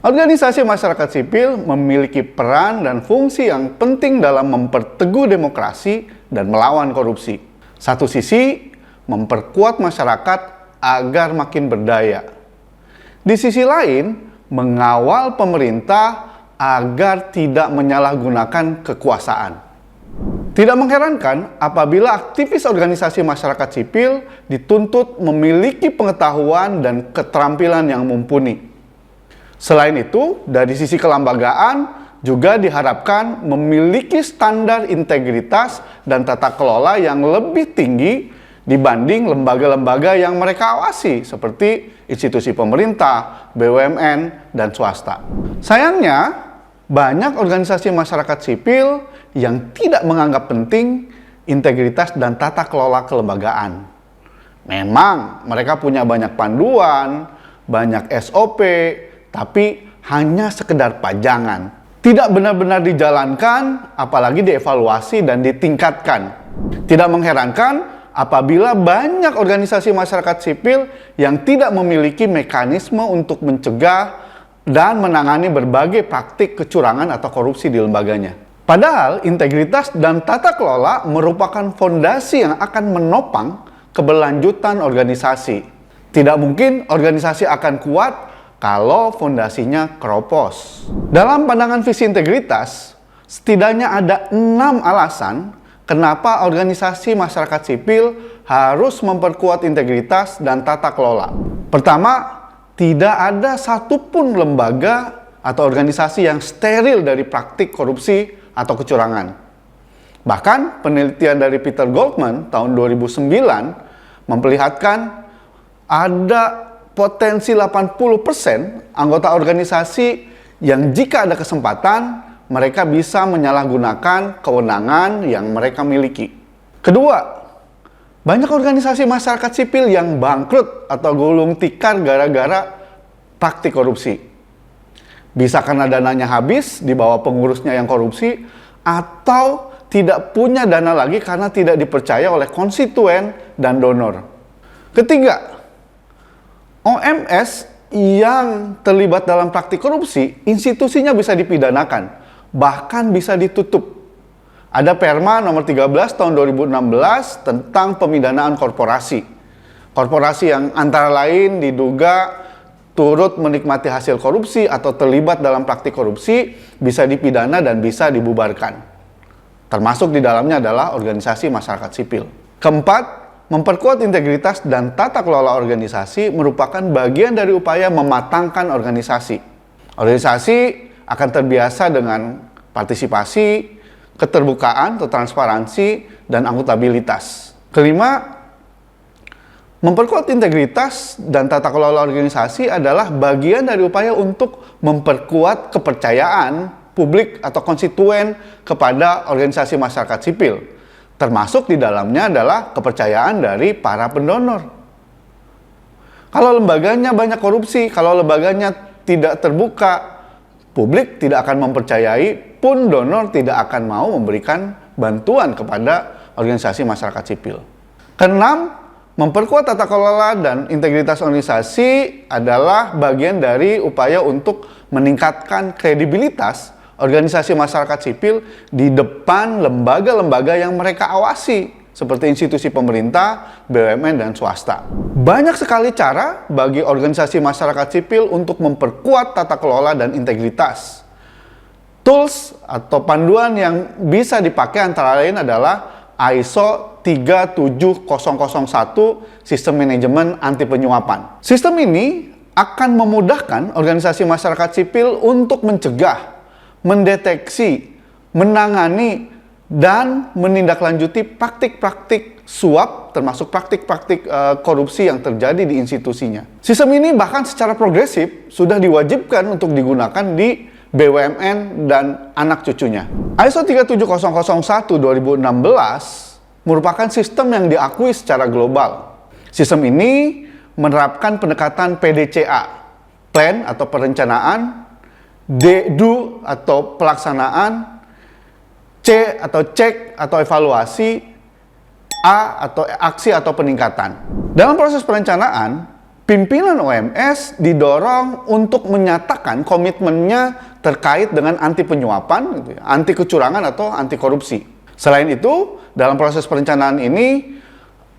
Organisasi masyarakat sipil memiliki peran dan fungsi yang penting dalam memperteguh demokrasi dan melawan korupsi. Satu sisi, memperkuat masyarakat agar makin berdaya. Di sisi lain, mengawal pemerintah agar tidak menyalahgunakan kekuasaan. Tidak mengherankan apabila aktivis organisasi masyarakat sipil dituntut memiliki pengetahuan dan keterampilan yang mumpuni. Selain itu, dari sisi kelembagaan juga diharapkan memiliki standar integritas dan tata kelola yang lebih tinggi dibanding lembaga-lembaga yang mereka awasi seperti institusi pemerintah, BUMN, dan swasta. Sayangnya, banyak organisasi masyarakat sipil yang tidak menganggap penting integritas dan tata kelola kelembagaan. Memang mereka punya banyak panduan, banyak SOP, tapi hanya sekedar pajangan. Tidak benar-benar dijalankan, apalagi dievaluasi dan ditingkatkan. Tidak mengherankan apabila banyak organisasi masyarakat sipil yang tidak memiliki mekanisme untuk mencegah dan menangani berbagai praktik kecurangan atau korupsi di lembaganya. Padahal integritas dan tata kelola merupakan fondasi yang akan menopang keberlanjutan organisasi. Tidak mungkin organisasi akan kuat kalau fondasinya keropos. Dalam pandangan visi integritas, setidaknya ada 6 alasan kenapa organisasi masyarakat sipil harus memperkuat integritas dan tata kelola. Pertama, tidak ada satupun lembaga atau organisasi yang steril dari praktik korupsi atau kecurangan. Bahkan penelitian dari Peter Goldman tahun 2009 memperlihatkan ada potensi 80% anggota organisasi yang jika ada kesempatan mereka bisa menyalahgunakan kewenangan yang mereka miliki. Kedua, banyak organisasi masyarakat sipil yang bangkrut atau gulung tikar gara-gara praktik korupsi. Bisa karena dananya habis di bawah pengurusnya yang korupsi, atau tidak punya dana lagi karena tidak dipercaya oleh konstituen dan donor. Ketiga, OMS yang terlibat dalam praktik korupsi, institusinya bisa dipidanakan, bahkan bisa ditutup. Ada Perma nomor 13 tahun 2016 tentang pemidanaan korporasi. Korporasi yang antara lain diduga turut menikmati hasil korupsi atau terlibat dalam praktik korupsi bisa dipidana dan bisa dibubarkan. Termasuk di dalamnya adalah organisasi masyarakat sipil. Keempat, memperkuat integritas dan tata kelola organisasi merupakan bagian dari upaya mematangkan organisasi. Organisasi akan terbiasa dengan partisipasi, keterbukaan atau transparansi, dan akuntabilitas. Kelima, memperkuat integritas dan tata kelola organisasi adalah bagian dari upaya untuk memperkuat kepercayaan publik atau konstituen kepada organisasi masyarakat sipil. Termasuk di dalamnya adalah kepercayaan dari para pendonor. Kalau lembaganya banyak korupsi, kalau lembaganya tidak terbuka, publik tidak akan mempercayai, pun donor tidak akan mau memberikan bantuan kepada organisasi masyarakat sipil. Keenam, memperkuat tata kelola dan integritas organisasi adalah bagian dari upaya untuk meningkatkan kredibilitas organisasi masyarakat sipil di depan lembaga-lembaga yang mereka awasi, seperti institusi pemerintah, BUMN, dan swasta. Banyak sekali cara bagi organisasi masyarakat sipil untuk memperkuat tata kelola dan integritas. Tools atau panduan yang bisa dipakai antara lain adalah ISO 37001, Sistem Manajemen Anti Penyuapan. Sistem ini akan memudahkan organisasi masyarakat sipil untuk mencegah, mendeteksi, menangani, dan menindaklanjuti praktik-praktik suap, termasuk praktik-praktik korupsi yang terjadi di institusinya. Sistem ini bahkan secara progresif sudah diwajibkan untuk digunakan di BUMN dan anak cucunya. ISO 37001 2016 merupakan sistem yang diakui secara global. Sistem ini menerapkan pendekatan PDCA, plan atau perencanaan, D-do atau pelaksanaan, C atau cek atau evaluasi, A atau aksi atau peningkatan. Dalam proses perencanaan, pimpinan OMS didorong untuk menyatakan komitmennya terkait dengan anti penyuapan, gitu ya, anti kecurangan atau anti korupsi. Selain itu, dalam proses perencanaan ini,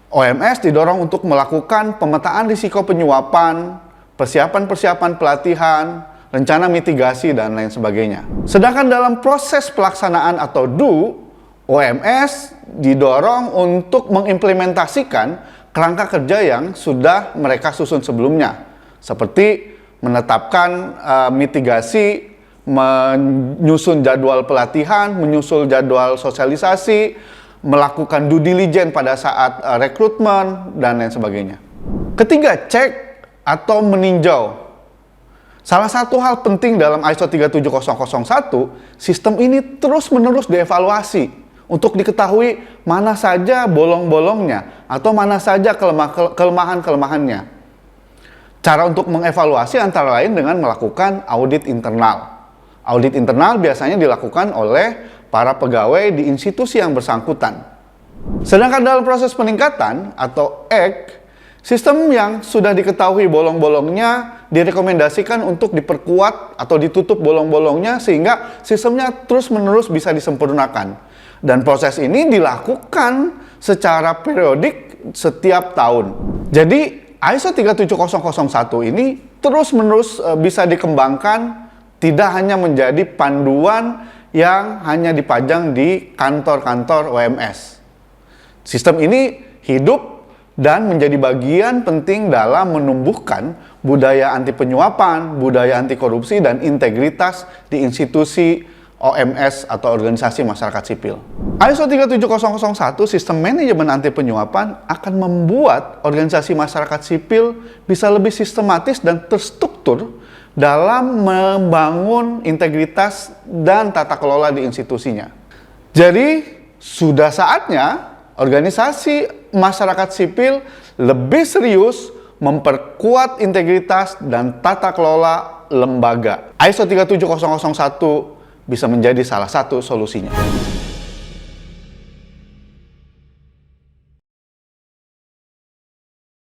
OMS didorong untuk melakukan pemetaan risiko penyuapan, persiapan-persiapan pelatihan, rencana mitigasi, dan lain sebagainya. Sedangkan dalam proses pelaksanaan atau do, OMS didorong untuk mengimplementasikan kerangka kerja yang sudah mereka susun sebelumnya, seperti menetapkan mitigasi, menyusun jadwal pelatihan, menyusun jadwal sosialisasi, melakukan due diligence pada saat rekrutmen, dan lain sebagainya. Ketiga, cek atau meninjau. Salah satu hal penting dalam ISO 37001, sistem ini terus-menerus dievaluasi untuk diketahui mana saja bolong-bolongnya atau mana saja kelemahan-kelemahannya. Cara untuk mengevaluasi antara lain dengan melakukan audit internal. Audit internal biasanya dilakukan oleh para pegawai di institusi yang bersangkutan. Sedangkan dalam proses peningkatan atau EK, sistem yang sudah diketahui bolong-bolongnya direkomendasikan untuk diperkuat atau ditutup bolong-bolongnya sehingga sistemnya terus-menerus bisa disempurnakan. Dan proses ini dilakukan secara periodik setiap tahun. Jadi ISO 37001 ini terus-menerus bisa dikembangkan, tidak hanya menjadi panduan yang hanya dipajang di kantor-kantor OMS. Sistem ini hidup dan menjadi bagian penting dalam menumbuhkan budaya anti penyuapan, budaya anti korupsi, dan integritas di institusi OMS atau organisasi masyarakat sipil. ISO 37001 sistem manajemen anti penyuapan akan membuat organisasi masyarakat sipil bisa lebih sistematis dan terstruktur dalam membangun integritas dan tata kelola di institusinya. Jadi, sudah saatnya organisasi masyarakat sipil lebih serius memperkuat integritas dan tata kelola lembaga. ISO 37001 bisa menjadi salah satu solusinya.